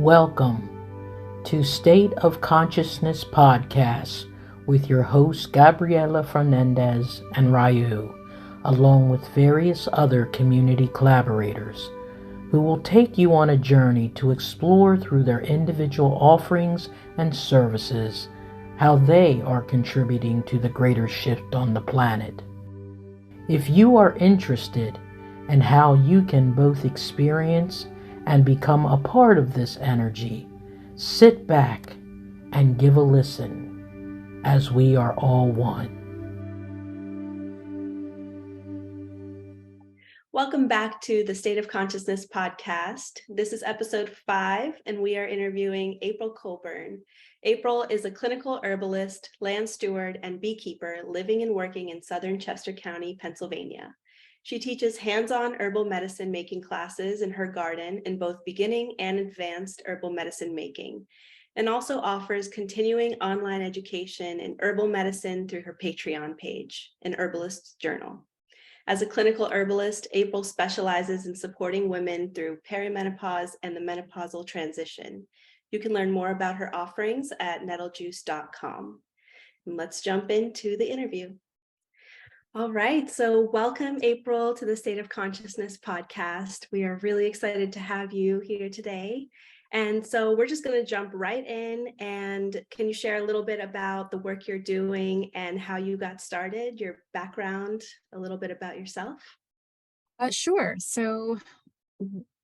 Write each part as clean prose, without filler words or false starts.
Welcome to State of Consciousness Podcast with your hosts Gabriela Fernandez and Ryu, along with various other community collaborators, who will take you on a journey to explore through their individual offerings and services how they are contributing to the greater shift on the planet. If you are interested in how you can both experience and become a part of this energy, sit back and give a listen as we are all one. Welcome back to the State of Consciousness podcast. This is episode 5, and we are interviewing April Colburn. April is a clinical herbalist, land steward, and beekeeper living and working in southern Chester County, Pennsylvania. She teaches hands-on herbal medicine making classes in her garden in both beginning and advanced herbal medicine making, and also offers continuing online education in herbal medicine through her Patreon page, An Herbalist's Journal. As a clinical herbalist, April specializes in supporting women through perimenopause and the menopausal transition. You can learn more about her offerings at nettlejuice.com. And let's jump into the interview. All right, so welcome, April, to the State of Consciousness podcast. We are really excited to have you here today. And so we're just going to jump right in. And can you share a little bit about the work you're doing and how you got started, your background, a little bit about yourself? Sure. So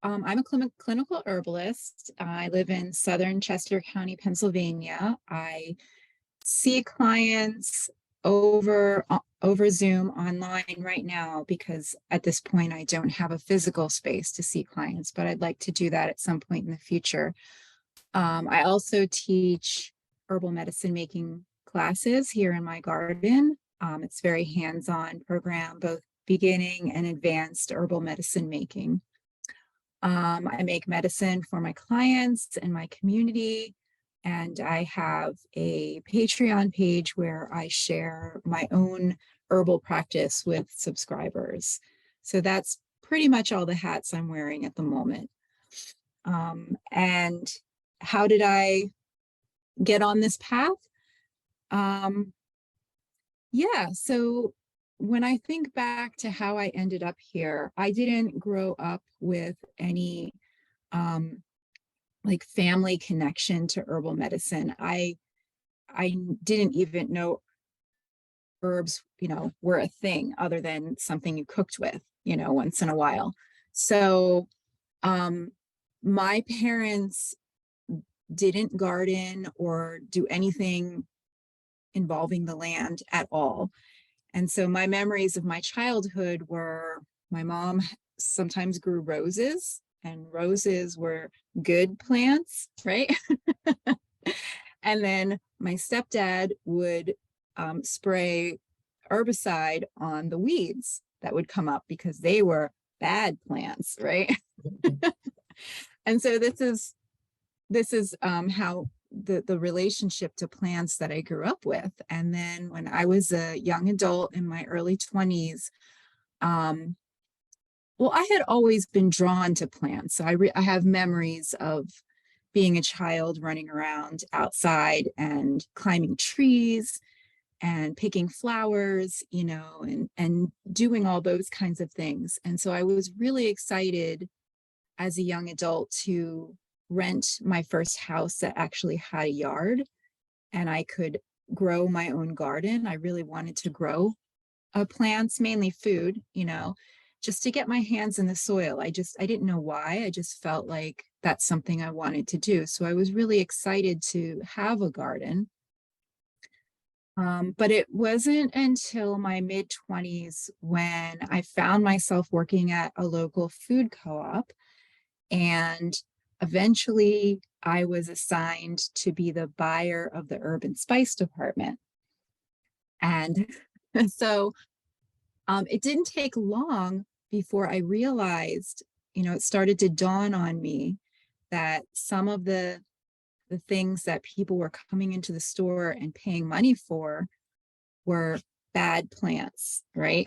I'm a clinical herbalist. I live in southern Chester County, Pennsylvania. I see clients over Zoom online right now because at this point I don't have a physical space to see clients, but I'd like to do that at some point in the future. I also teach herbal medicine making classes here in my garden. It's very hands-on program, both beginning and advanced herbal medicine making. I make medicine for my clients and my community. And I have a Patreon page where I share my own herbal practice with subscribers. So that's pretty much all the hats I'm wearing at the moment. And how did I get on this path? So when I think back to how I ended up here, I didn't grow up with any like family connection to herbal medicine. I didn't even know herbs, were a thing other than something you cooked with, once in a while. So my parents didn't garden or do anything involving the land at all. And so my memories of my childhood were my mom sometimes grew roses, and roses were good plants, right? And then my stepdad would spray herbicide on the weeds that would come up because they were bad plants, right? And so this is how the relationship to plants that I grew up with. And then when I was a young adult in my early 20s, I had always been drawn to plants. So I have memories of being a child running around outside and climbing trees and picking flowers, and doing all those kinds of things. And so I was really excited as a young adult to rent my first house that actually had a yard and I could grow my own garden. I really wanted to grow plants, mainly food, just to get my hands in the soil. I didn't know why. I just felt like that's something I wanted to do. So I was really excited to have a garden. But it wasn't until my mid-20s when I found myself working at a local food co-op. And eventually I was assigned to be the buyer of the herb and spice department. And so it didn't take long before I realized, it started to dawn on me that some of the things that people were coming into the store and paying money for were bad plants, right?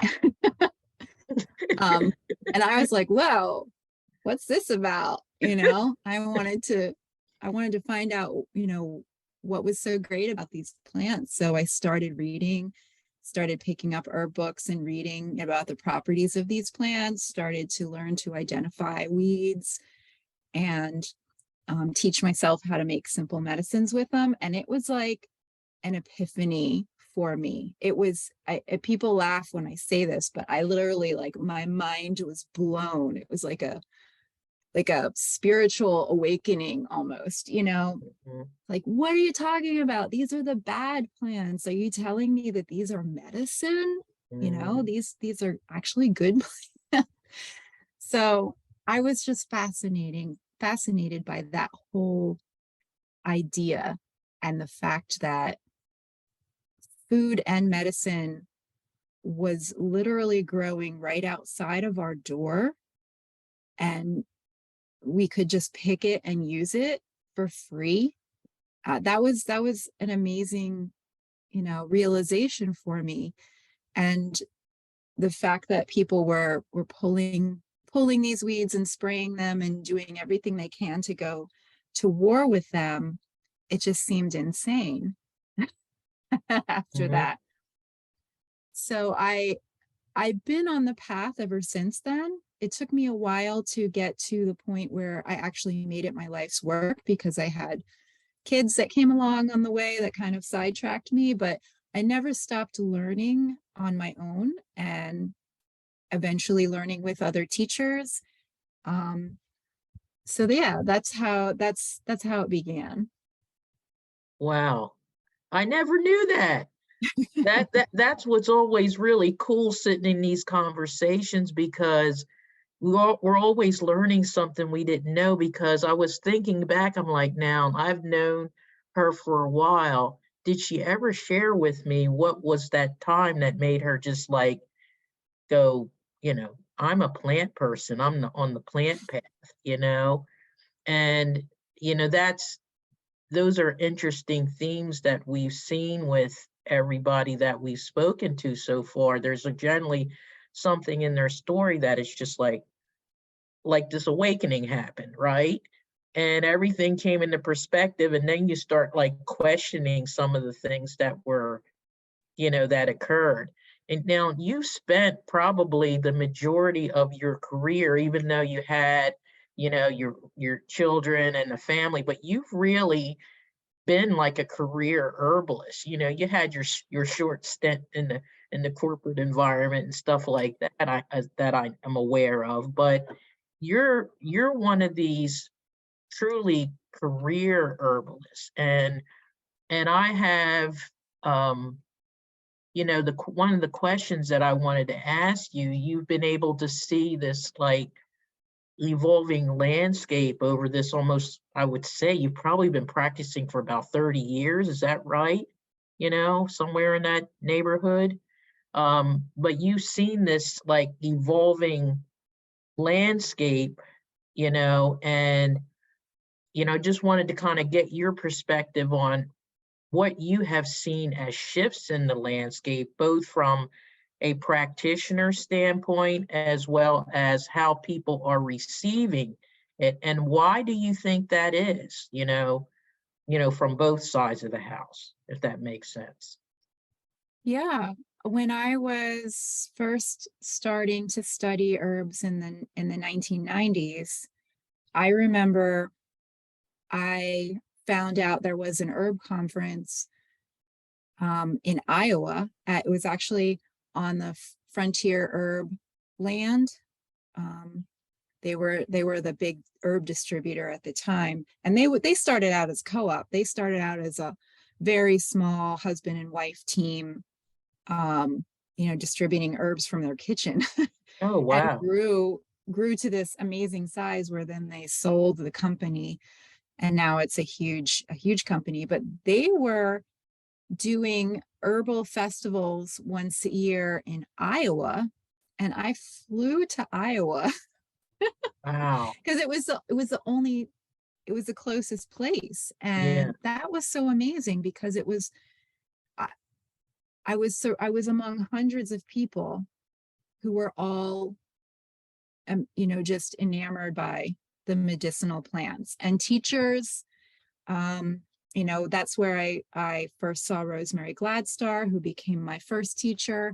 And I was like, whoa, what's this about? I wanted to wanted to find out, what was so great about these plants. So I started picking up herb books and reading about the properties of these plants, started to learn to identify weeds and teach myself how to make simple medicines with them. And it was like an epiphany for me. People laugh when I say this, but I literally, like, my mind was blown. It was like a spiritual awakening almost, Mhm. like, what are you talking about? These are the bad plants. Are you telling me that these are medicine? Mhm. These are actually good plants. So I was just fascinated by that whole idea, and the fact that food and medicine was literally growing right outside of our door, and we could just pick it and use it for free. That was an amazing, realization for me. And the fact that people were pulling these weeds and spraying them and doing everything they can to go to war with them, it just seemed insane after Mhm. that. So I've been on the path ever since then. It took me a while to get to the point where I actually made it my life's work, because I had kids that came along on the way that kind of sidetracked me, but I never stopped learning on my own, and eventually learning with other teachers. Um, so yeah, that's how it began. Wow. I never knew that. That's what's always really cool sitting in these conversations, because we're always learning something we didn't know. Because I was thinking back, I'm like, now I've known her for a while. Did she ever share with me what was that time that made her just like go, I'm a plant person. on the plant path, you know? And, that's those are interesting themes that we've seen with everybody that we've spoken to so far. There's generally something in their story that is just like this awakening happened, right? And everything came into perspective, and then you start like questioning some of the things that were, that occurred. And now you spent probably the majority of your career, even though you had, your children and a family, but you've really been like a career herbalist. You had your short stint in the corporate environment and stuff like that. That I am aware of, but you're one of these truly career herbalists, and I have one of the questions that I wanted to ask you. You've been able to see this like evolving landscape over this, almost, I would say you've probably been practicing for about 30 years. Is that right? Somewhere in that neighborhood. But you've seen this like evolving landscape, and just wanted to kind of get your perspective on what you have seen as shifts in the landscape, both from a practitioner standpoint as well as how people are receiving it. And why do you think that is, from both sides of the house, if that makes sense? Yeah. When I was first starting to study herbs in the 1990s, I remember I found out there was an herb conference in Iowa. It was actually on the frontier herb land. Um, they were the big herb distributor at the time, and they started out as co-op. They started out as a very small husband and wife team, distributing herbs from their kitchen, Oh, and wow. grew to this amazing size where then they sold the company, and now it's a huge company. But they were doing herbal festivals once a year in Iowa, and I flew to Iowa Wow. because it was the closest place, Yeah. and that was so amazing because I, I was among hundreds of people who were all just enamored by the medicinal plants, and teachers You know, that's where I first saw Rosemary Gladstar, who became my first teacher,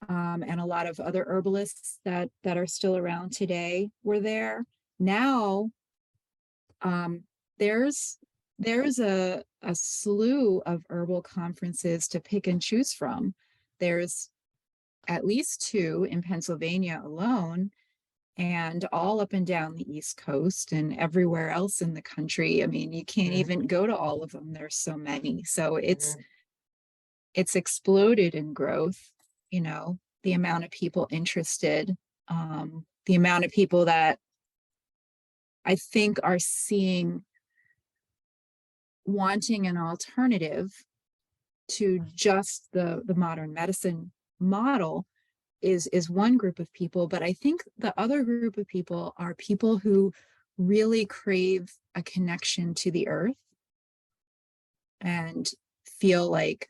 and a lot of other herbalists that are still around today were there. Now, there's a slew of herbal conferences to pick and choose from. There's at least 2 in Pennsylvania alone, and all up and down the East Coast and everywhere else in the country. I mean, you can't even go to all of them. There's so many. So it's exploded in growth, you know, the amount of people interested, the amount of people that I think are wanting an alternative to just the modern medicine model is one group of people. But I think the other group of people are people who really crave a connection to the earth and feel like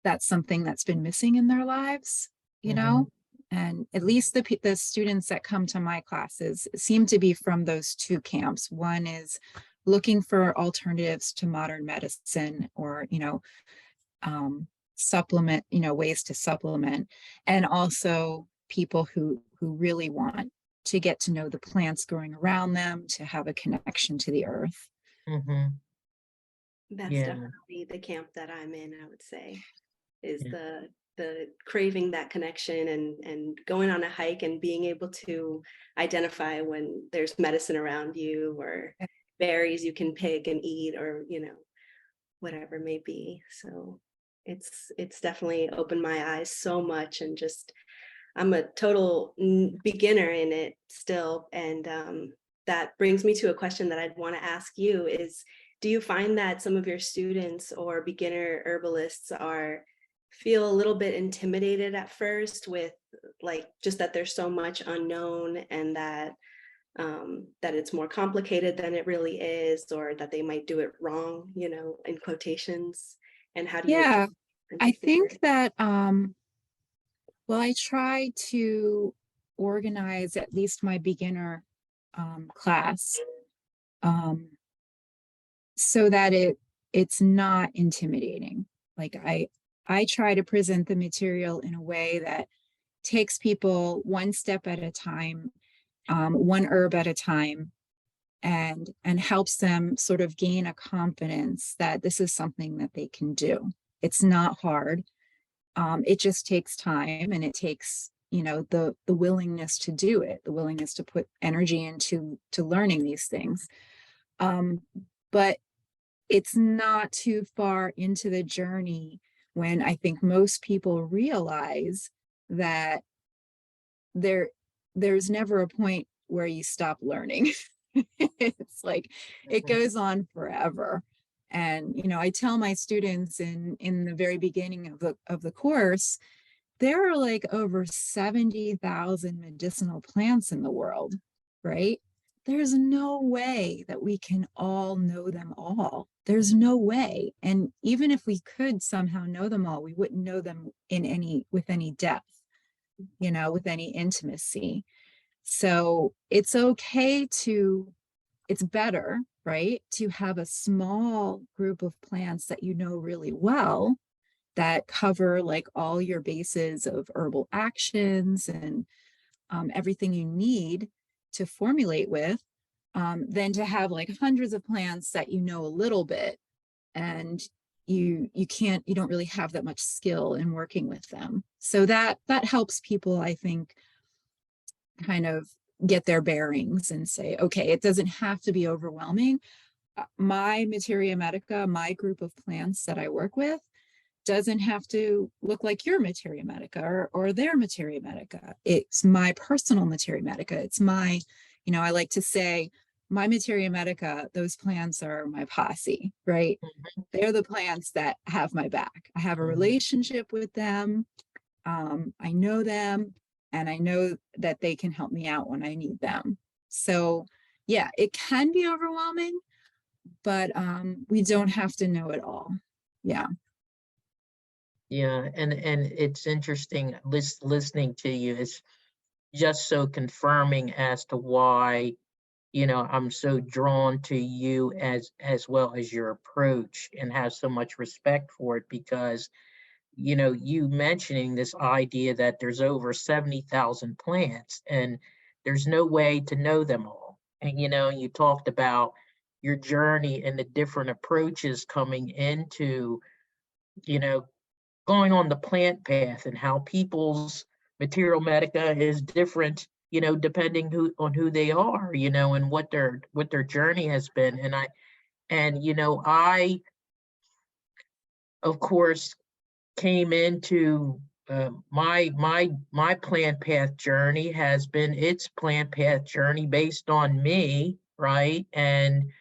that's something that's been missing in their lives, you know. And at least the students that come to my classes seem to be from those 2 camps. One is looking for alternatives to modern medicine, or, you know, supplement, you know, ways to supplement, and also people who really want to get to know the plants growing around them, to have a connection to the earth. That's definitely the camp that I'm in, I would say, is the craving that connection, and going on a hike and being able to identify when there's medicine around you, or berries you can pick and eat, or, you know, whatever it may be. So it's definitely opened my eyes so much, and just, I'm a total beginner in it still. And that brings me to a question that I'd want to ask you is, do you find that some of your students or beginner herbalists feel a little bit intimidated at first with, like, just that there's so much unknown, and that it's more complicated than it really is, or that they might do it wrong, you know, in quotations? And how do you? Yeah, I think that, well, I try to organize at least my beginner class so that it's not intimidating. Like, I try to present the material in a way that takes people one step at a time, one herb at a time, and helps them sort of gain a confidence that this is something that they can do. It's not hard. It just takes time, and it takes, you know, the willingness to do it, the willingness to put energy into learning these things. But it's not too far into the journey when I think most people realize that there's never a point where you stop learning. It's like it goes on forever. And, you know, I tell my students in the very beginning of the course, there are like over 70,000 medicinal plants in the world, right? There's no way that we can all know them all. There's no way. And even if we could somehow know them all, we wouldn't know them with any depth, you know, with any intimacy. So it's better, right, to have a small group of plants that you know really well, that cover like all your bases of herbal actions and everything you need to formulate with, than to have like hundreds of plants that you know a little bit, and you don't really have that much skill in working with them. So that helps people, I think, kind of get their bearings and say, okay, it doesn't have to be overwhelming. My Materia Medica, my group of plants that I work with, doesn't have to look like your Materia Medica or their Materia Medica. It's my personal Materia Medica. It's my, you know, I like to say, my Materia Medica, those plants are my posse, right? They're the plants that have my back. I have a relationship with them. I know them, and I know that they can help me out when I need them. So yeah, it can be overwhelming, but we don't have to know it all. Yeah. Yeah, and it's interesting listening to you. It's just so confirming as to why I'm so drawn to you as well as your approach, and have so much respect for it, because you mentioning this idea that there's over 70,000 plants and there's no way to know them all. And you talked about your journey and the different approaches coming into, you know, going on the plant path, and how people's material medica is different, depending on who they are, and what their journey has been. And I of course came into my plant path journey has been its plant path journey based on me, right? And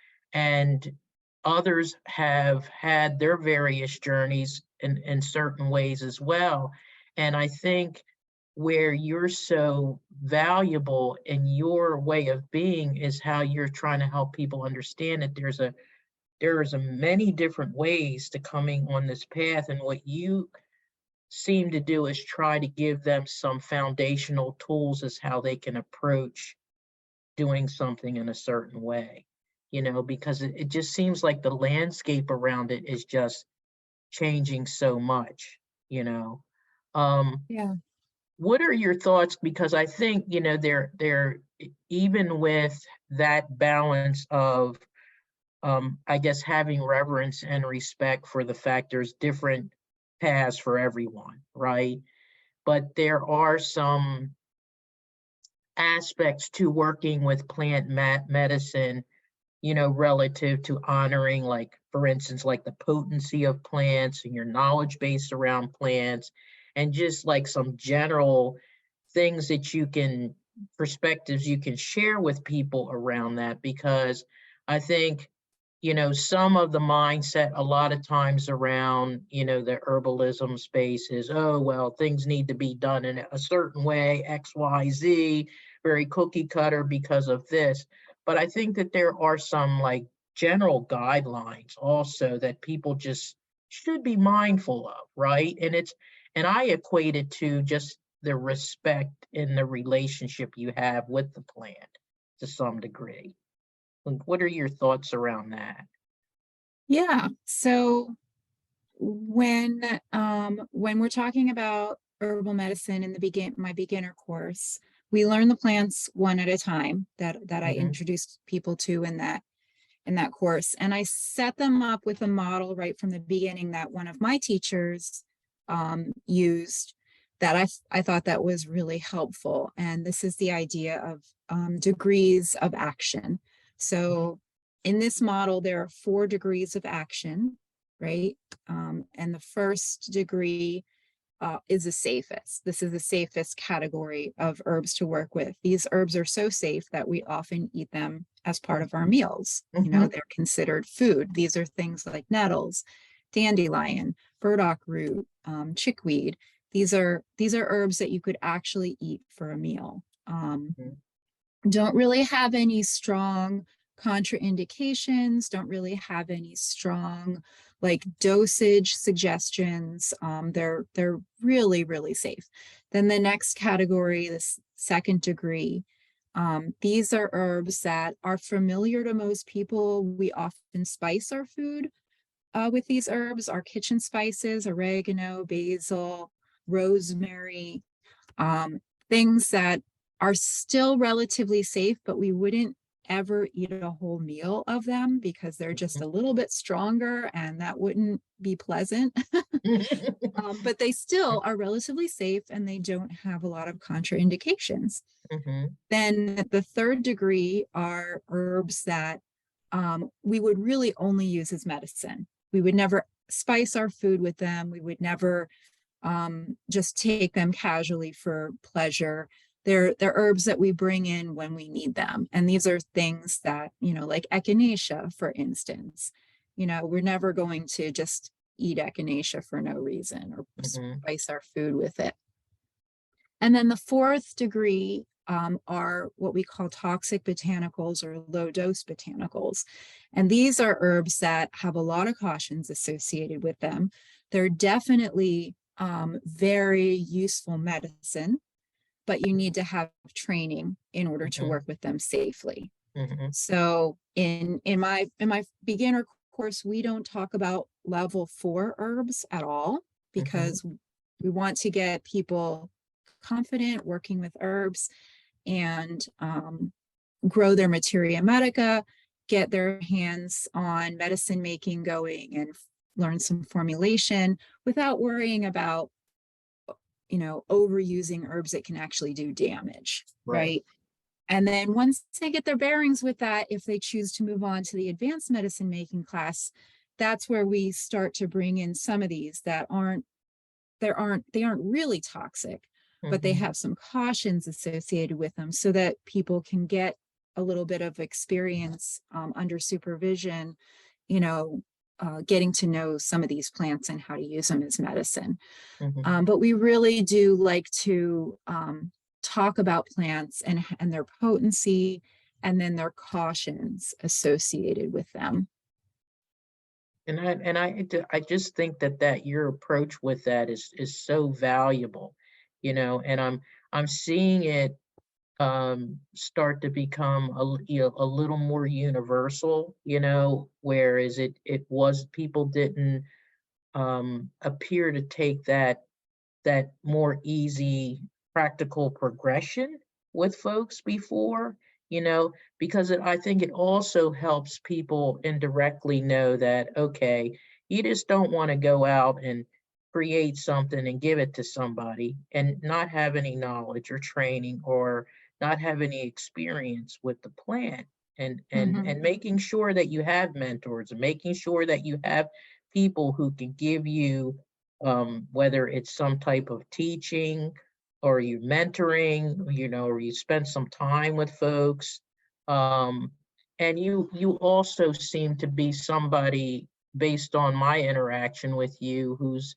others have had their various journeys in certain ways as well. And I think where you're so valuable in your way of being is how you're trying to help people understand that there's a many different ways to coming on this path. And what you seem to do is try to give them some foundational tools as how they can approach doing something in a certain way, because it just seems like the landscape around it is just changing so much, you know. Yeah. What are your thoughts? Because I think, they're even with that balance of, I guess, having reverence and respect for the fact there's different paths for everyone, right? But there are some aspects to working with plant medicine, relative to honoring, like, for instance, like the potency of plants and your knowledge base around plants, and just like some general things that perspectives you can share with people around that. Because I think, some of the mindset a lot of times around, the herbalism space is, oh, well, things need to be done in a certain way, X, Y, Z, very cookie cutter because of this. But I think that there are some like general guidelines also that people just should be mindful of, right? And I equate it to just the respect in the relationship you have with the plant to some degree. What are your thoughts around that? Yeah. So when we're talking about herbal medicine in my beginner course, we learn the plants one at a time that I Mm-hmm. introduced people to in that course. And I set them up with a model right from the beginning that one of my teachers used, that I thought that was really helpful. And this is the idea of degrees of action. So in this model, there are 4 degrees of action, right? And the first degree is the safest. This is the safest category of herbs to work with. These herbs are so safe that we often eat them as part of our meals. Mm-hmm. They're considered food. These are things like nettles, dandelion, burdock root, chickweed. These are herbs that you could actually eat for a meal. Don't really have any strong contraindications, don't really have any strong like dosage suggestions. They're really, really safe. Then the next category, this second degree, these are herbs that are familiar to most people. We often spice our food with these herbs, our kitchen spices, oregano, basil, rosemary, things that are still relatively safe, but we wouldn't ever eat a whole meal of them because they're just a little bit stronger and that wouldn't be pleasant. But they still are relatively safe and they don't have a lot of contraindications. Mm-hmm. Then the third degree are herbs that we would really only use as medicine. We would never spice our food with them. We would never just take them casually for pleasure. They're herbs that we bring in when we need them. And these are things that, like echinacea, for instance. We're never going to just eat echinacea for no reason or spice our food with it. And then the fourth degree are what we call toxic botanicals or low dose botanicals. And these are herbs that have a lot of cautions associated with them. They're definitely very useful medicine, but you need to have training in order to work with them safely. Mm-hmm. So in my beginner course, we don't talk about level 4 herbs at all, because we want to get people confident working with herbs and grow their materia medica, get their hands on medicine making going, and learn some formulation without worrying about, overusing herbs that can actually do damage, right? And then once they get their bearings with that, if they choose to move on to the advanced medicine making class, that's where we start to bring in some of these that they aren't really toxic, but they have some cautions associated with them, so that people can get a little bit of experience under supervision, getting to know some of these plants and how to use them as medicine. But we really do like to talk about plants and their potency, and then their cautions associated with them. And I just think that your approach with that is so valuable, and I'm seeing it start to become a little more universal, whereas it was, people didn't appear to take that more easy practical progression with folks before, because I think it also helps people indirectly know that, okay, you just don't want to go out and create something and give it to somebody and not have any knowledge or training, or not have any experience with the plant, and making sure that you have mentors, and making sure that you have people who can give you, whether it's some type of teaching, or you mentoring, or you spend some time with folks. And you also seem to be somebody, based on my interaction with you, who's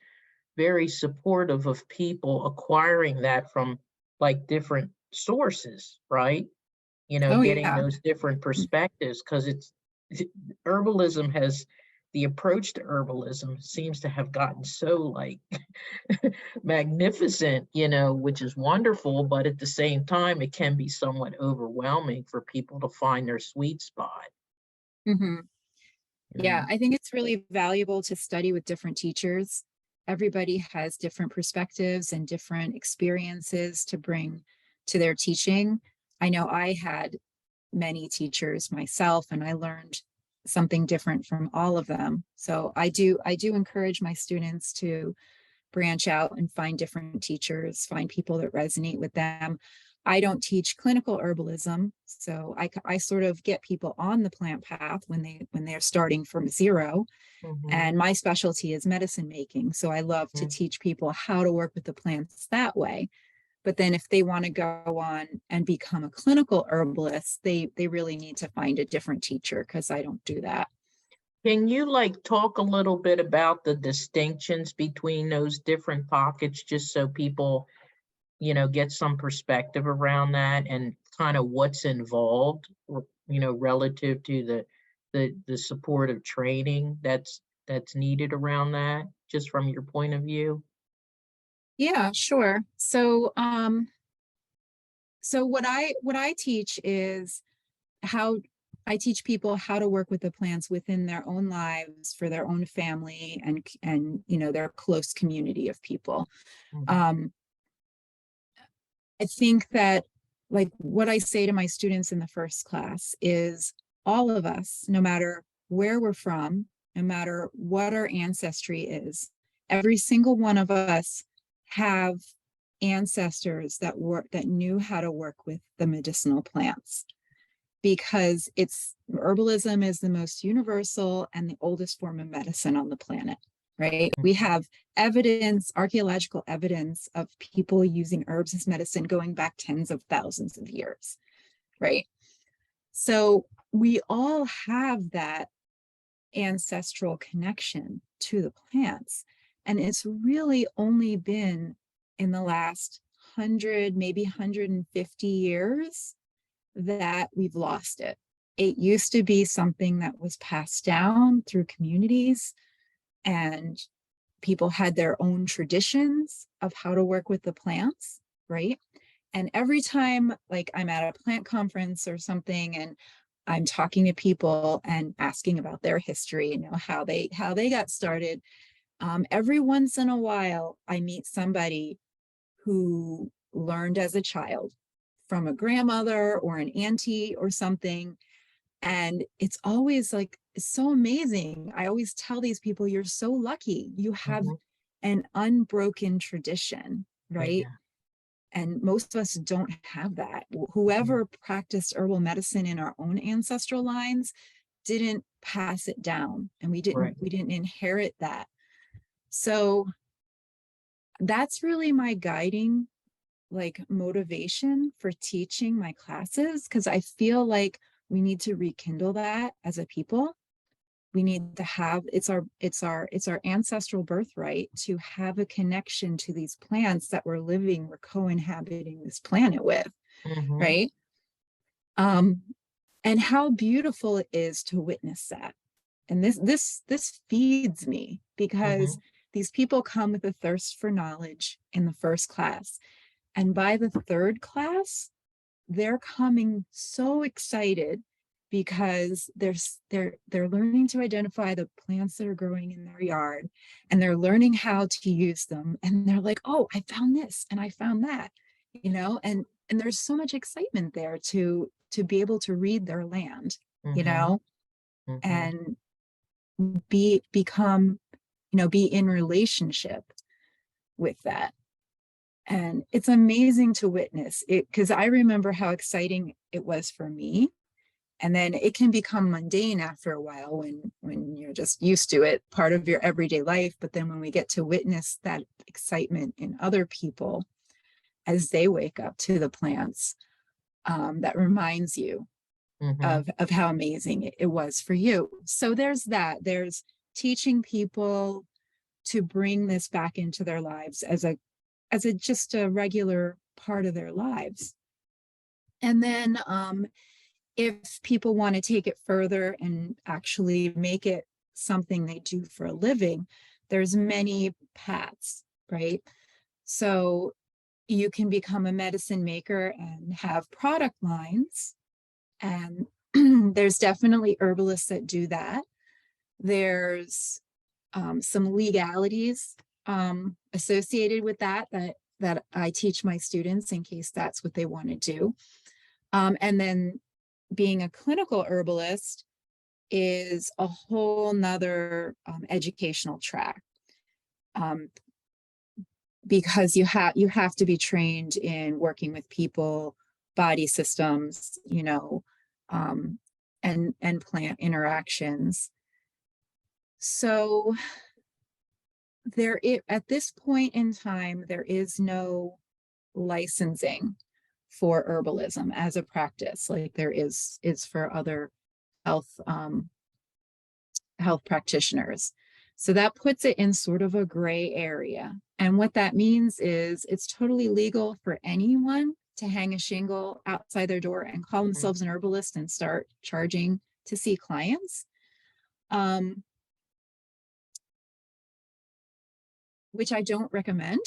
very supportive of people acquiring that from like different sources, right? Oh, Getting yeah. those different perspectives, because herbalism has, the approach to herbalism seems to have gotten so like magnificent, which is wonderful, but at the same time, it can be somewhat overwhelming for people to find their sweet spot. Yeah, I think it's really valuable to study with different teachers. Everybody has different perspectives and different experiences to bring to their teaching. I know I had many teachers myself, and I learned something different from all of them. So I do encourage my students to branch out and find different teachers, find people that resonate with them. I don't teach clinical herbalism, so I sort of get people on the plant path when they're starting from zero. And my specialty is medicine making, so I love to teach people how to work with the plants that way. But then if they want to go on and become a clinical herbalist, they really need to find a different teacher, because I don't do that. Can you talk a little bit about the distinctions between those different pockets, just so people, get some perspective around that, and kind of what's involved, relative to the supportive training that's needed around that, just from your point of view? Yeah, sure. So what I teach is how I teach people how to work with the plants within their own lives, for their own family, and their close community of people. I think that, like, what I say to my students in the first class is, all of us, no matter where we're from, no matter what our ancestry is, every single one of us have ancestors that knew how to work with the medicinal plants, because herbalism is the most universal and the oldest form of medicine on the planet, right? We have evidence, archaeological evidence, of people using herbs as medicine going back tens of thousands of years, right? So we all have that ancestral connection to the plants. And it's really only been in the last 100, maybe 150 years that we've lost it. It used to be something that was passed down through communities, and people had their own traditions of how to work with the plants, right? And every time, like, I'm at a plant conference or something, and I'm talking to people and asking about their history, how they got started. Every once in a while, I meet somebody who learned as a child from a grandmother or an auntie or something. And it's always like, it's so amazing. I always tell these people, you're so lucky. You have an unbroken tradition, right? Yeah. And most of us don't have that. Whoever practiced herbal medicine in our own ancestral lines didn't pass it down, and we didn't inherit that. So that's really my guiding motivation for teaching my classes, because I feel like we need to rekindle that as a people. We need to have, it's our ancestral birthright to have a connection to these plants that we're co-inhabiting this planet with, right? And how beautiful it is to witness that. And this feeds me, because these people come with a thirst for knowledge in the first class. And by the third class, they're coming so excited, because they're learning to identify the plants that are growing in their yard, and they're learning how to use them. And they're like, oh, I found this and I found that, and there's so much excitement there to be able to read their land, and be in relationship with that. And it's amazing to witness it, because I remember how exciting it was for me. And then it can become mundane after a while when you're just used to it, part of your everyday life. But then when we get to witness that excitement in other people as they wake up to the plants, that reminds you of how amazing it was for you. So there's that. There's teaching people to bring this back into their lives as just a regular part of their lives. And then if people want to take it further and actually make it something they do for a living, there's many paths, right? So you can become a medicine maker and have product lines. And there's definitely herbalists that do that. There's some legalities associated with that I teach my students in case that's what they want to do. And then being a clinical herbalist is a whole nother educational track, because you have to be trained in working with people, body systems, and plant interactions. So at this point in time, there is no licensing for herbalism as a practice, like there is for other health practitioners. So that puts it in sort of a gray area. And what that means is it's totally legal for anyone to hang a shingle outside their door and call themselves an herbalist and start charging to see clients. Which I don't recommend.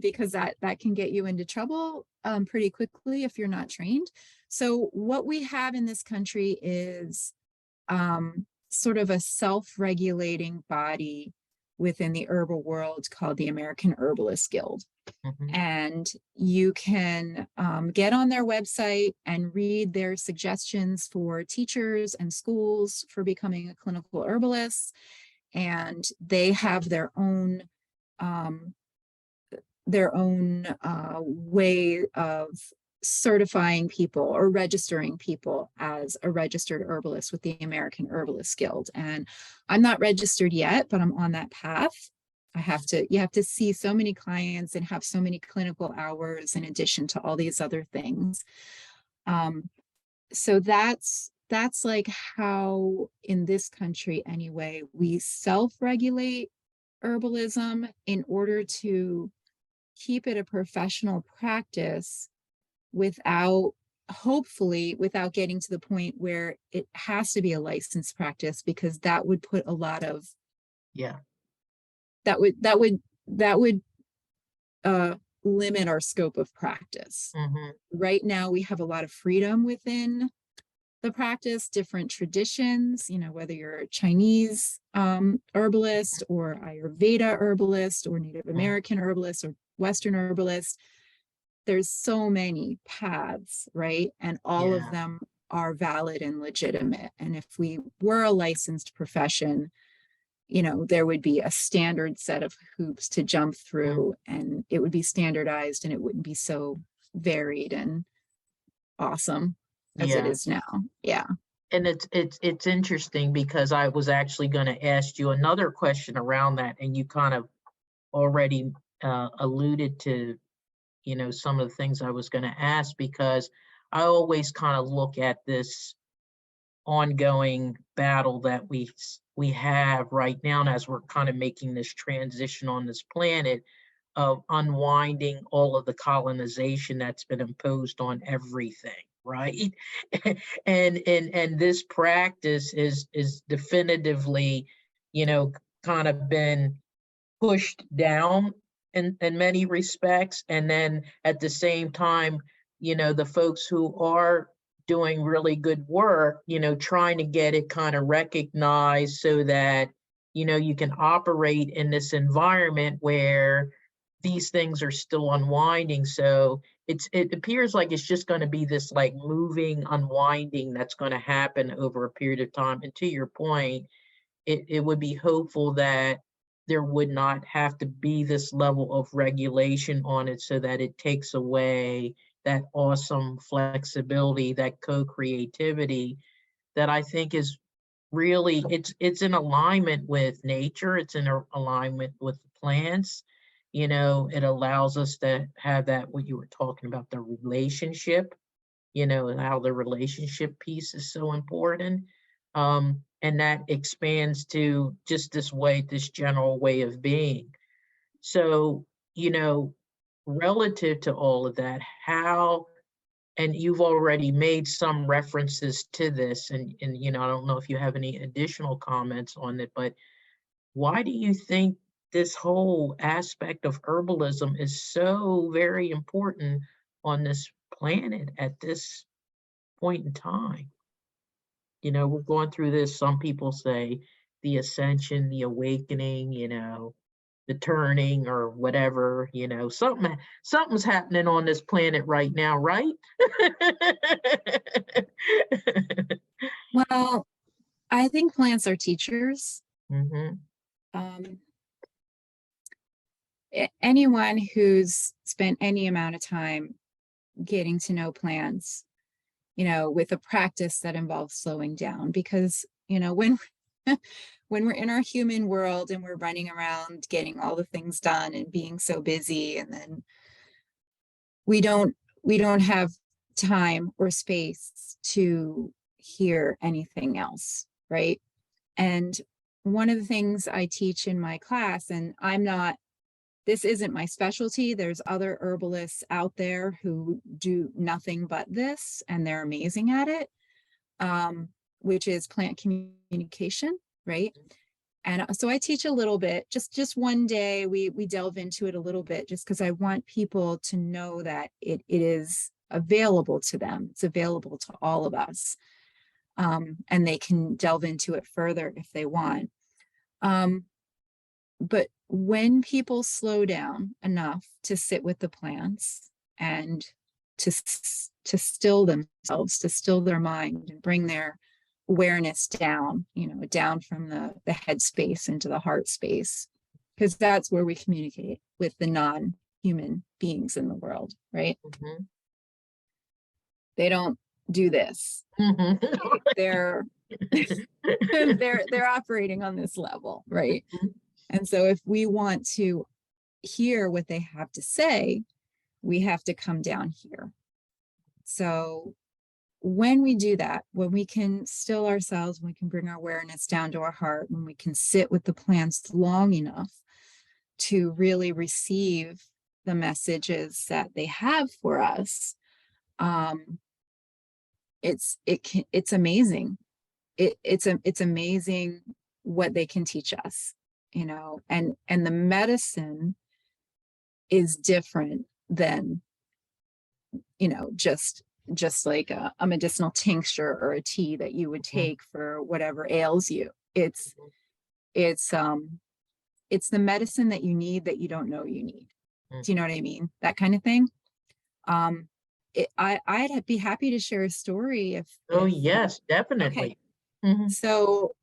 Because that can get you into trouble pretty quickly if you're not trained. So what we have in this country is sort of a self-regulating body within the herbal world called the American Herbalist Guild. And you can get on their website and read their suggestions for teachers and schools for becoming a clinical herbalist. And they have their own way of certifying people or registering people as a registered herbalist with the American Herbalist Guild. And I'm not registered yet, but I'm on that path. You have to see so many clients and have so many clinical hours in addition to all these other things. So that's like how in this country anyway, we self-regulate herbalism in order to keep it a professional practice hopefully without getting to the point where it has to be a licensed practice, because that would put a lot of that would limit our scope of practice. Right now we have a lot of freedom within the practice, different traditions, whether you're a Chinese herbalist or Ayurveda herbalist or Native American herbalist or Western herbalist. There's so many paths, right? And all of them are valid and legitimate. And if we were a licensed profession, there would be a standard set of hoops to jump through, and it would be standardized, and it wouldn't be so varied and awesome as it is now. Yeah. And it's interesting because I was actually going to ask you another question around that, and you kind of already alluded to, some of the things I was going to ask, because I always kind of look at this ongoing battle that we have right now, and as we're kind of making this transition on this planet of unwinding all of the colonization that's been imposed on everything, right? and this practice is definitively, kind of been pushed down in many respects. And then at the same time, the folks who are doing really good work, trying to get it kind of recognized so that, you can operate in this environment where these things are still unwinding. So it appears like it's just going to be this like moving unwinding that's going to happen over a period of time. And to your point, it would be hopeful that there would not have to be this level of regulation on it, so that it takes away that awesome flexibility, that co-creativity that I think is really, it's in alignment with nature. It's in alignment with the plants. It allows us to have that, what you were talking about, the relationship, and how the relationship piece is so important. And that expands to just this general way of being. So, relative to all of that, how, and you've already made some references to this, and I don't know if you have any additional comments on it, but why do you think this whole aspect of herbalism is so very important on this planet at this point in time? We're going through this, some people say the ascension, the awakening, the turning or whatever, something's happening on this planet right now, right? Well, I think plants are teachers. Anyone who's spent any amount of time getting to know plants, with a practice that involves slowing down, because, when when we're in our human world and we're running around getting all the things done and being so busy, and then we don't have time or space to hear anything else, right? And one of the things I teach in my class, and this isn't my specialty, there's other herbalists out there who do nothing but this, and they're amazing at it, which is plant communication, right? And so I teach a little bit, just one day we delve into it a little bit, just because I want people to know that it is available to them. It's available to all of us. And they can delve into it further if they want. But when people slow down enough to sit with the plants and to still themselves, to still their mind and bring their awareness down, down from the head space into the heart space, because that's where we communicate with the non-human beings in the world, right? They don't do this. They're operating on this level, right? And so if we want to hear what they have to say, we have to come down here. So when we do that, when we can still ourselves, when we can bring our awareness down to our heart, when we can sit with the plants long enough to really receive the messages that they have for us, it's amazing. It's amazing what they can teach us, and the medicine is different than, just just like a medicinal tincture or a tea that you would take for whatever ails you. It's the medicine that you need that you don't know you need. Do you know what I mean? That kind of thing. I'd be happy to share a story if. Oh, yes, definitely. Okay. So,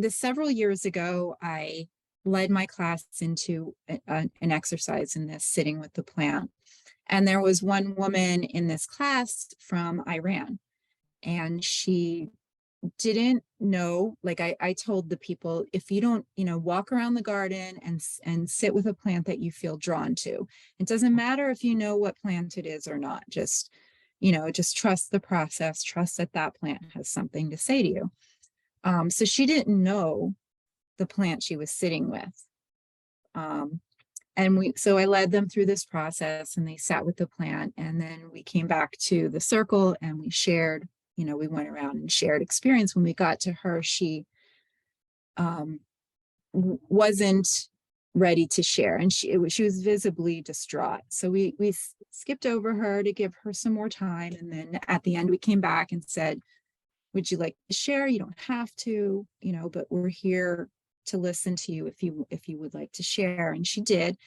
several years ago, I led my class into an exercise in this sitting with the plant. And there was one woman in this class from Iran, and she didn't know, like I told the people, if you don't, walk around the garden and sit with a plant that you feel drawn to. It doesn't matter if you know what plant it is or not. Just trust the process, trust that that plant has something to say to you. So she didn't know the plant she was sitting with. So I led them through this process, and they sat with the plant, and then we came back to the circle and we shared, we went around and shared experience. When we got to her, she wasn't ready to share, and she was visibly distraught. So we skipped over her to give her some more time. And then at the end, we came back and said, would you like to share? You don't have to, but we're here to listen to you if you would like to share. And she did.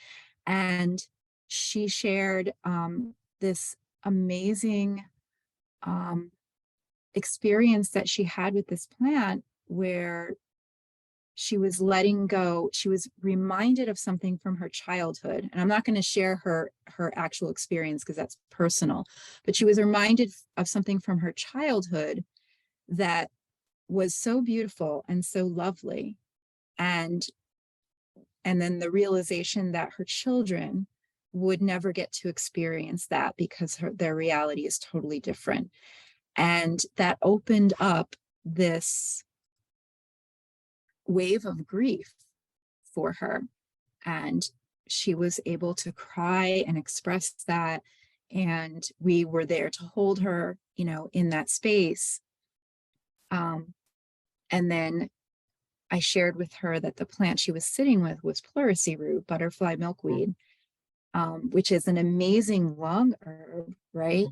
And she shared this amazing experience that she had with this plant, where she was letting go. She was reminded of something from her childhood. And I'm not going to share her actual experience because that's personal, but she was reminded of something from her childhood that was so beautiful and so lovely. And then the realization that her children would never get to experience that because their reality is totally different. And that opened up this wave of grief for her. And she was able to cry and express that. And we were there to hold her, in that space. And then I shared with her that the plant she was sitting with was pleurisy root, butterfly milkweed, which is an amazing lung herb, right?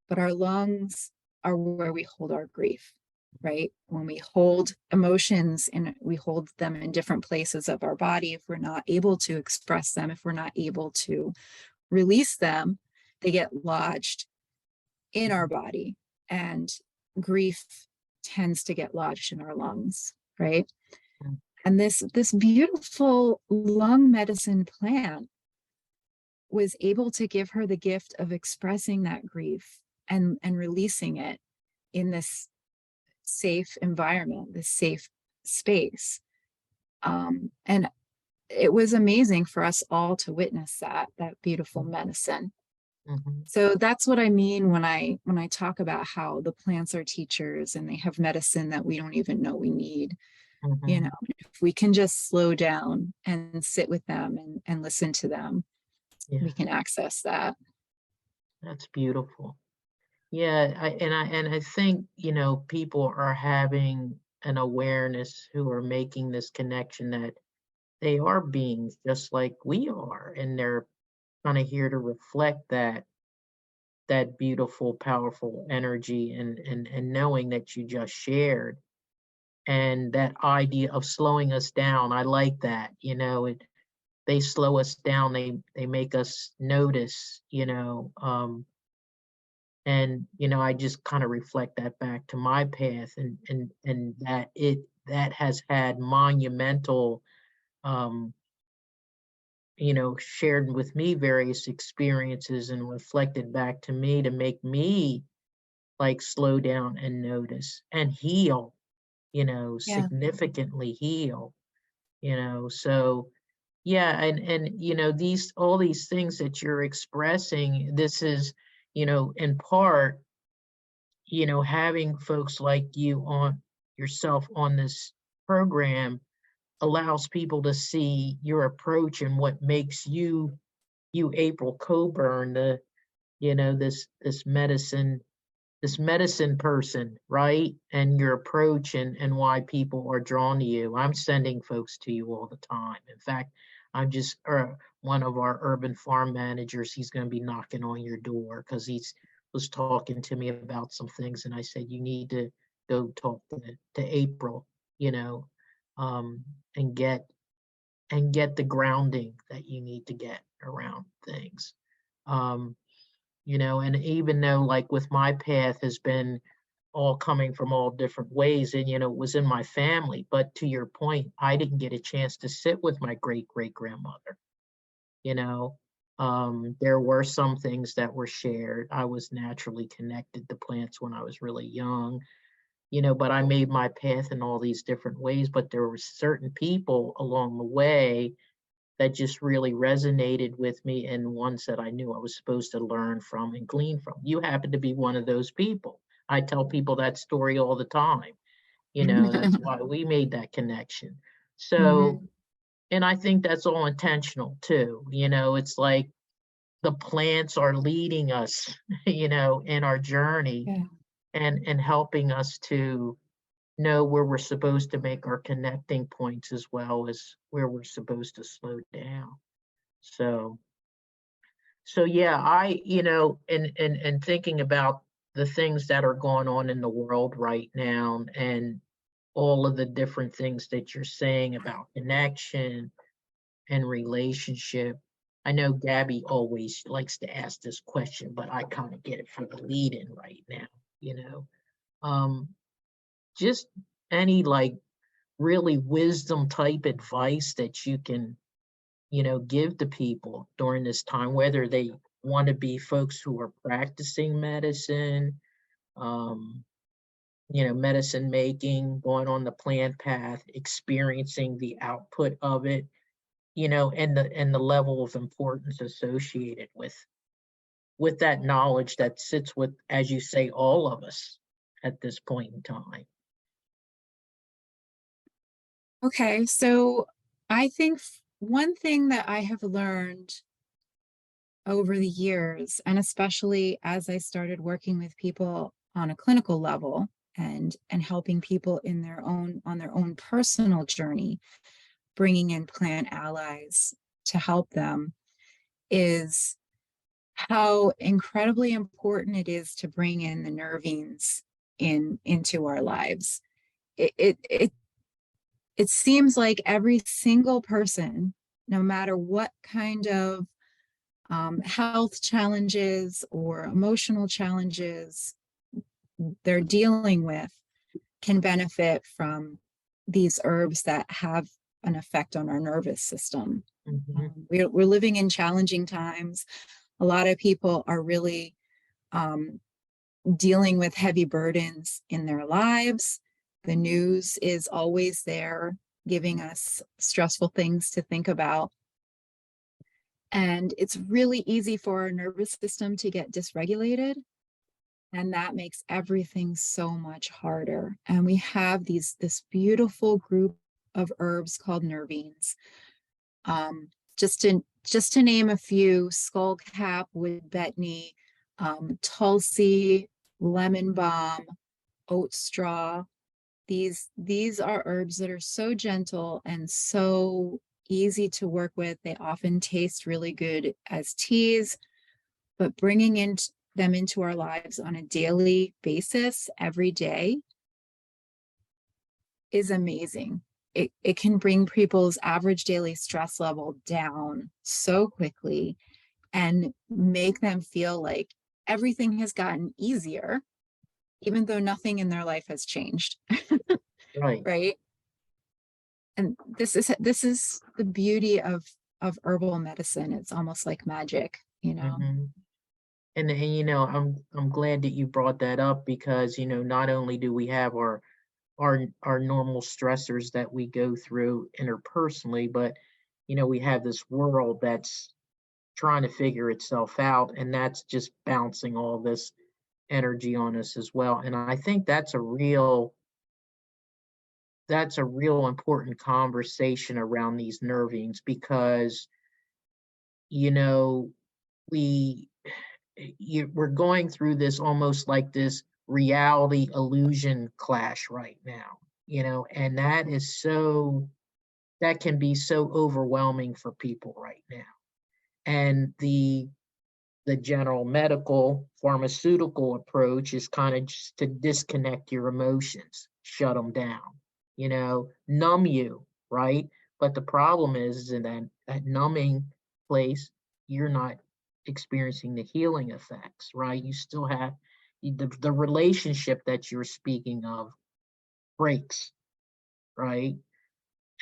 But our lungs are where we hold our grief, right? When we hold emotions and we hold them in different places of our body, if we're not able to express them, if we're not able to release them, they get lodged in our body, and grief tends to get lodged in our lungs, right? And this beautiful lung medicine plant was able to give her the gift of expressing that grief and releasing it in this safe environment, this safe space. And it was amazing for us all to witness that beautiful medicine. So that's what I mean when I talk about how the plants are teachers and they have medicine that we don't even know we need. If we can just slow down and sit with them and listen to them, we can access that. That's beautiful. Yeah, I think, people are having an awareness who are making this connection that they are beings just like we are, and they're kind of here to reflect that beautiful, powerful energy and knowing that you just shared. And that idea of slowing us down, I like that. They slow us down. They make us notice. And I just kind of reflect that back to my path, and that has had monumental, shared with me various experiences and reflected back to me to make me like slow down and notice and heal. Significantly heal, so yeah. And all these things that you're expressing, this is, in part, having folks like you on yourself on this program allows people to see your approach and what makes you April Colburn, this medicine person, right? And your approach and why people are drawn to you. I'm sending folks to you all the time. In fact, or one of our urban farm managers, he's going to be knocking on your door because he's was talking to me about some things. And I said, you need to go talk to April, you know, um, and get the grounding that you need to get around things. Um, and even though like with my path has been all coming from all different ways, and it was in my family, but to your point, I didn't get a chance to sit with my great great grandmother. you know there were some things that were shared. I was naturally connected to plants when I was really young, but I made my path in all these different ways. But there were certain people along the way that just really resonated with me, and ones that I knew I was supposed to learn from and glean from. You happen to be one of those people. I tell people that story all the time. That's why we made that connection. So, Mhm. and I think that's all intentional too. It's like the plants are leading us, in our journey, Yeah. and helping us to know where we're supposed to make our connecting points as well as where we're supposed to slow down. So, yeah, and thinking about the things that are going on in the world right now, and all of the different things that you're saying about connection and relationship. I know Gabby always likes to ask this question, but I kind of get it for the lead in right now, you know. Um, just any like really wisdom type advice that you can, give to people during this time, whether they want to be folks who are practicing medicine, um, medicine making, going on the plant path, experiencing the output of it, and the level of importance associated with that knowledge that sits with, as you say, all of us at this point in time. Okay, so I think one thing that I have learned over the years, and especially as I started working with people on a clinical level and helping people in their own on their own personal journey, bringing in plant allies to help them, is how incredibly important it is to bring in the nervines into our lives. It seems like every single person, no matter what kind of health challenges or emotional challenges they're dealing with, can benefit from these herbs that have an effect on our nervous system. Mm-hmm. We're living in challenging times. A lot of people are really um, dealing with heavy burdens in their lives. The news is always there, giving us stressful things to think about. And it's really easy for our nervous system to get dysregulated. And that makes everything so much harder. And we have this beautiful group of herbs called nervines. Just to name a few: skullcap, wood betony, tulsi, lemon balm, oat straw. These are herbs that are so gentle and so easy to work with. They often taste really good as teas, but bringing in them into our lives on a daily basis every day is amazing. It can bring people's average daily stress level down so quickly and make them feel like everything has gotten easier, even though nothing in their life has changed. Right. Right. And this is the beauty of herbal medicine. It's almost like magic, you know. Mm-hmm. And I'm glad that you brought that up, because not only do we have our normal stressors that we go through interpersonally, but we have this world that's trying to figure itself out, and that's just bouncing all this energy on us as well. And I think that's a real important conversation around these nervings, because you know we we're going through this almost like this reality illusion clash right now, and that is so that can be so overwhelming for people right now. And the general medical pharmaceutical approach is kind of just to disconnect your emotions, shut them down, numb you, right? But the problem is in that numbing place, you're not experiencing the healing effects, right? You still have the relationship that you're speaking of breaks, right?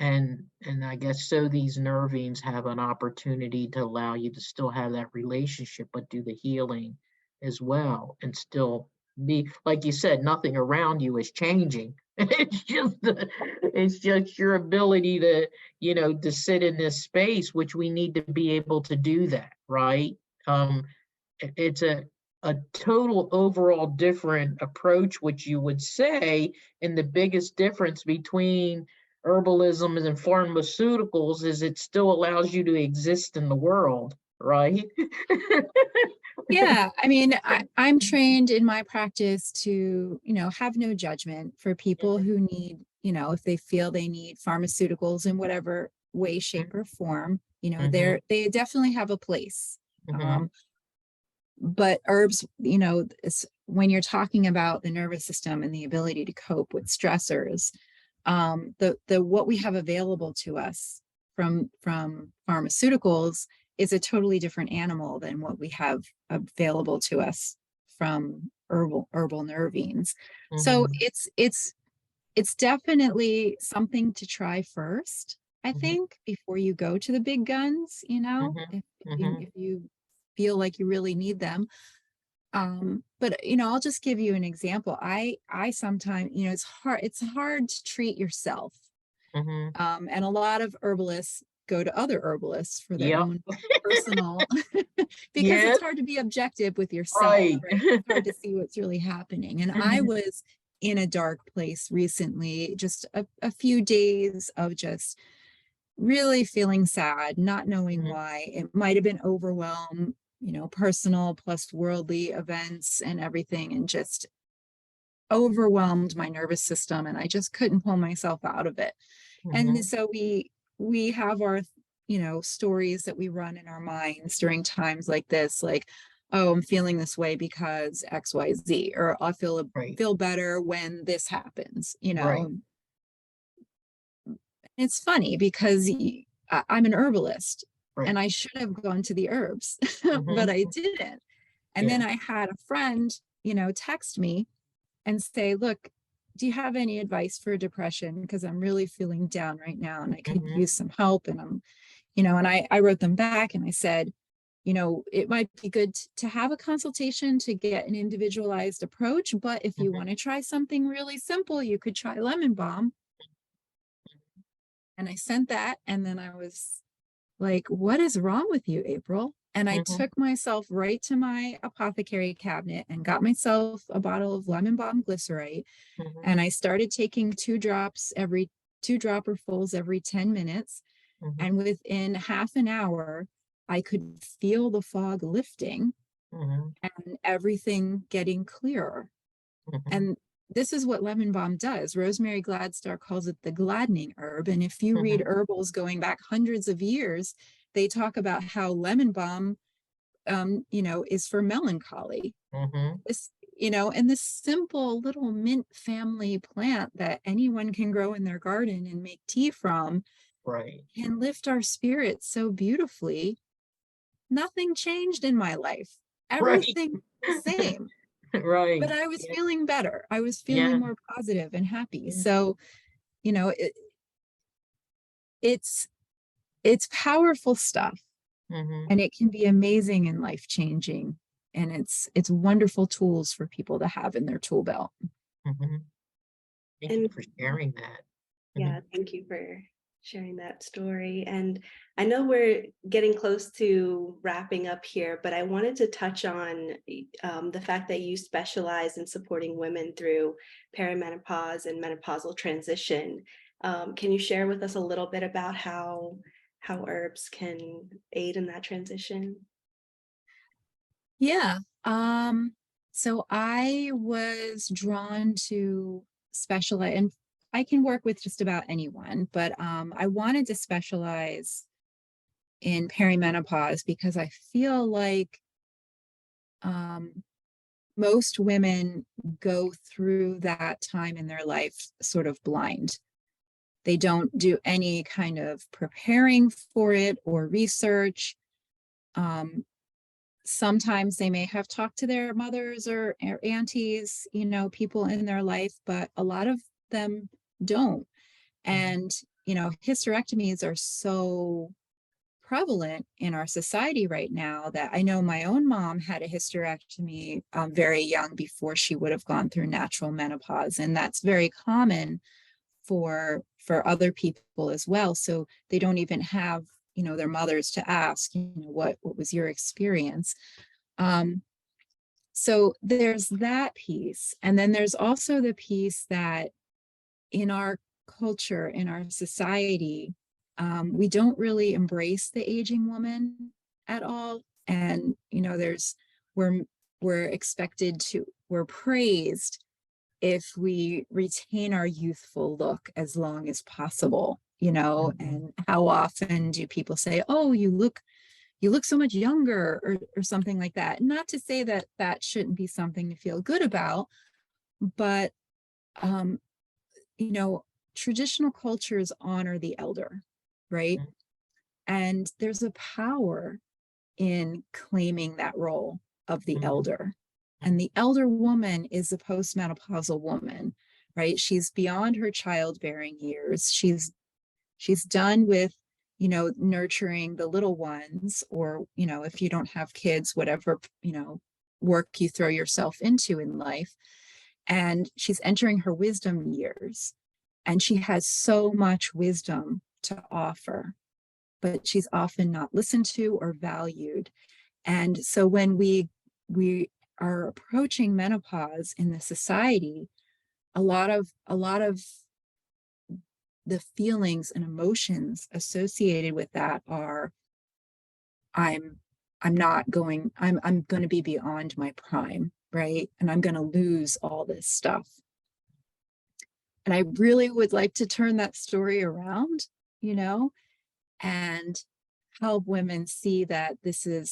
And I guess so these nervines have an opportunity to allow you to still have that relationship, but do the healing as well, and still be, like you said, nothing around you is changing. It's just your ability to, to sit in this space, which we need to be able to do that, right? It's a total overall different approach, which you would say, and the biggest difference between herbalism and pharmaceuticals is it still allows you to exist in the world, right? Yeah, I mean, I'm trained in my practice to, have no judgment for people who need, if they feel they need pharmaceuticals in whatever way, shape, or form, they definitely have a place. But herbs, when you're talking about the nervous system and the ability to cope with stressors, the what we have available to us from pharmaceuticals is a totally different animal than what we have available to us from herbal nervines. So it's definitely something to try first, I think, before you go to the big guns, if you feel like you really need them. But I'll just give you an example. I sometimes, it's hard to treat yourself. And a lot of herbalists go to other herbalists for their own personal because it's hard to be objective with yourself, right? It's hard to see what's really happening. And I was in a dark place recently, just a few days of just really feeling sad, not knowing why. It might have been overwhelm, personal plus worldly events and everything, and just overwhelmed my nervous system, and I just couldn't pull myself out of it. And so we have our, stories that we run in our minds during times like this, like, oh, I'm feeling this way because XYZ, or I'll feel better when this happens, It's funny because I'm an herbalist, and I should have gone to the herbs, but I didn't. And then I had a friend, text me and say, look, do you have any advice for depression? Because I'm really feeling down right now and I could use some help. And I'm, and I wrote them back and I said, it might be good to have a consultation to get an individualized approach. But if you want to try something really simple, you could try lemon balm. And I sent that. And then I was like, what is wrong with you, April? And I took myself right to my apothecary cabinet and got myself a bottle of lemon balm glycerite. And I started taking 2 dropperfuls every 10 minutes. And within half an hour, I could feel the fog lifting and everything getting clearer. And this is what lemon balm does. Rosemary Gladstar calls it the gladdening herb. And if you read herbals going back hundreds of years, they talk about how lemon balm, is for melancholy. This, and this simple little mint family plant that anyone can grow in their garden and make tea from, can lift our spirits so beautifully. Nothing changed in my life. Everything the same. But I was feeling better. I was feeling more positive and happy. So, it's powerful stuff, and it can be amazing and life-changing. And it's wonderful tools for people to have in their tool belt. Thank you for sharing that. Yeah, thank you for sharing that story. And I know we're getting close to wrapping up here, but I wanted to touch on the fact that you specialize in supporting women through perimenopause and menopausal transition. Can you share with us a little bit about how herbs can aid in that transition? Yeah. So I was drawn to specialize, and I can work with just about anyone, but I wanted to specialize in perimenopause because I feel like most women go through that time in their life sort of blind. They don't do any kind of preparing for it or research. Sometimes they may have talked to their mothers or aunties, people in their life, but a lot of them don't. And, hysterectomies are so prevalent in our society right now that I know my own mom had a hysterectomy very young before she would have gone through natural menopause. And that's very common for other people as well. So they don't even have, their mothers to ask, what was your experience? So there's that piece. And then there's also the piece that in our culture, in our society, we don't really embrace the aging woman at all. And, we're expected to, we're praised if we retain our youthful look as long as possible, and how often do people say, oh, you look so much younger, or something like that. Not to say that that shouldn't be something to feel good about, but, traditional cultures honor the elder, right? And there's a power in claiming that role of the elder. And the elder woman is a postmenopausal woman, right? She's beyond her childbearing years. She's done with, nurturing the little ones, or, if you don't have kids, whatever, work you throw yourself into in life. And she's entering her wisdom years. And she has so much wisdom to offer, but she's often not listened to or valued. And so when we are approaching menopause in the society, a lot of the feelings and emotions associated with that are, I'm going to be beyond my prime, right? And I'm going to lose all this stuff. And I really would like to turn that story around, and help women see that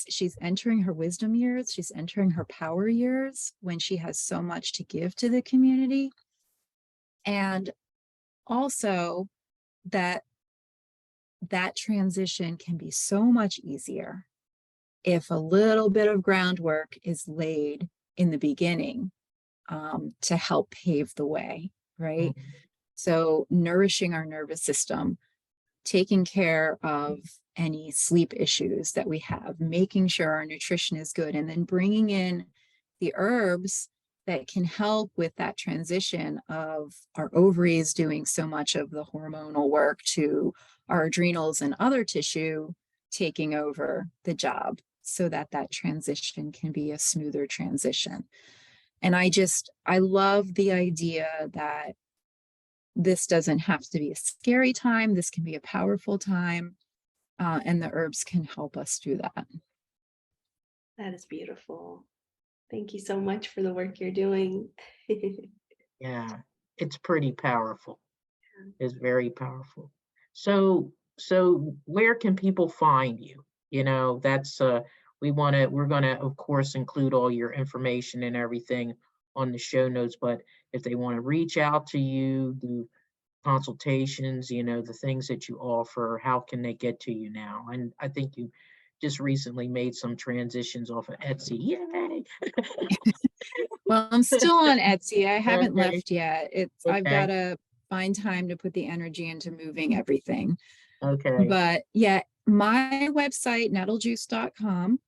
she's entering her wisdom years, she's entering her power years when she has so much to give to the community. And also that transition can be so much easier if a little bit of groundwork is laid in the beginning, to help pave the way, right? So nourishing our nervous system, taking care of any sleep issues that we have, making sure our nutrition is good, and then bringing in the herbs that can help with that transition of our ovaries doing so much of the hormonal work to our adrenals and other tissue taking over the job, so that transition can be a smoother transition. And I love the idea that this doesn't have to be a scary time. This can be a powerful time, and the herbs can help us do that. That is beautiful. Thank you so much for the work you're doing. Yeah, it's pretty powerful. It's very powerful. So where can people find you? That's we're going to, of course, include all your information and everything on the show notes, but if they want to reach out to you, do consultations, the things that you offer, how can they get to you now? And I think you just recently made some transitions off of Etsy. Yay! Well, I'm still on Etsy. I haven't Okay. left yet. I've got to find time to put the energy into moving everything. Okay. But yeah, my website, nettlejuice.com,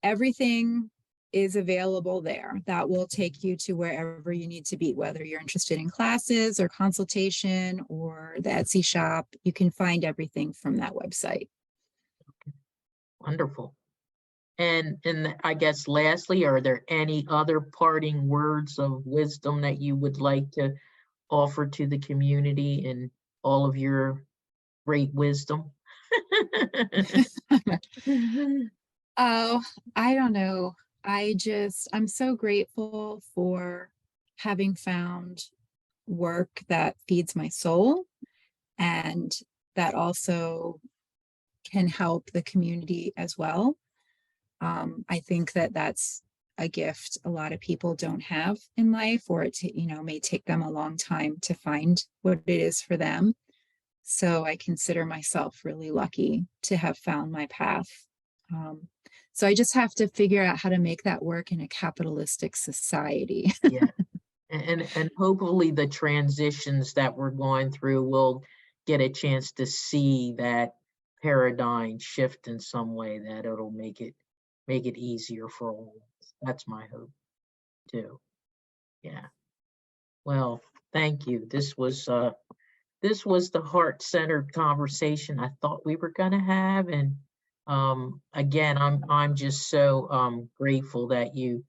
everything is available there. That will take you to wherever you need to be, whether you're interested in classes or consultation or the Etsy shop. You can find everything from that website. Wonderful. And I guess lastly, are there any other parting words of wisdom that you would like to offer to the community and all of your great wisdom? Oh, I don't know. I'm so grateful for having found work that feeds my soul and that also can help the community as well. I think that that's a gift a lot of people don't have in life, or it may take them a long time to find what it is for them. So I consider myself really lucky to have found my path. So I just have to figure out how to make that work in a capitalistic society. Yeah. And hopefully the transitions that we're going through will get a chance to see that paradigm shift in some way, that it'll make it easier for all. That's my hope too. Yeah. Well, thank you. This was the heart-centered conversation I thought we were going to have, and again, I'm just so grateful that you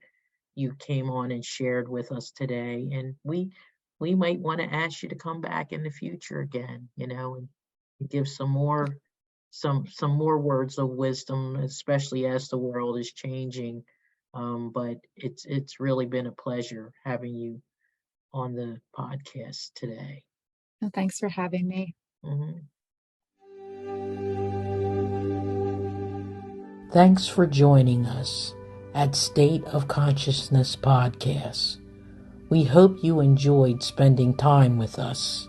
came on and shared with us today, and we might want to ask you to come back in the future again, and give some more words of wisdom, especially as the world is changing. But it's really been a pleasure having you on the podcast today. Well, thanks for having me. Mhm. Thanks for joining us at State of Consciousness Podcast. We hope you enjoyed spending time with us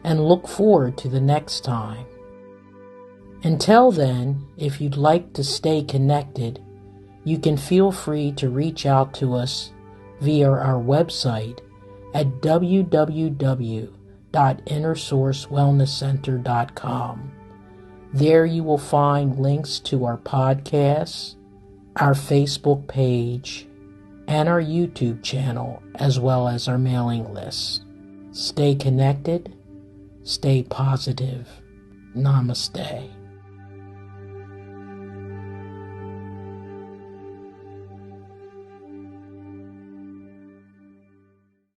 and look forward to the next time. Until then, if you'd like to stay connected, you can feel free to reach out to us via our website at www.innersourcewellnesscenter.com. There you will find links to our podcasts, our Facebook page, and our YouTube channel, as well as our mailing list. Stay connected, stay positive. Namaste.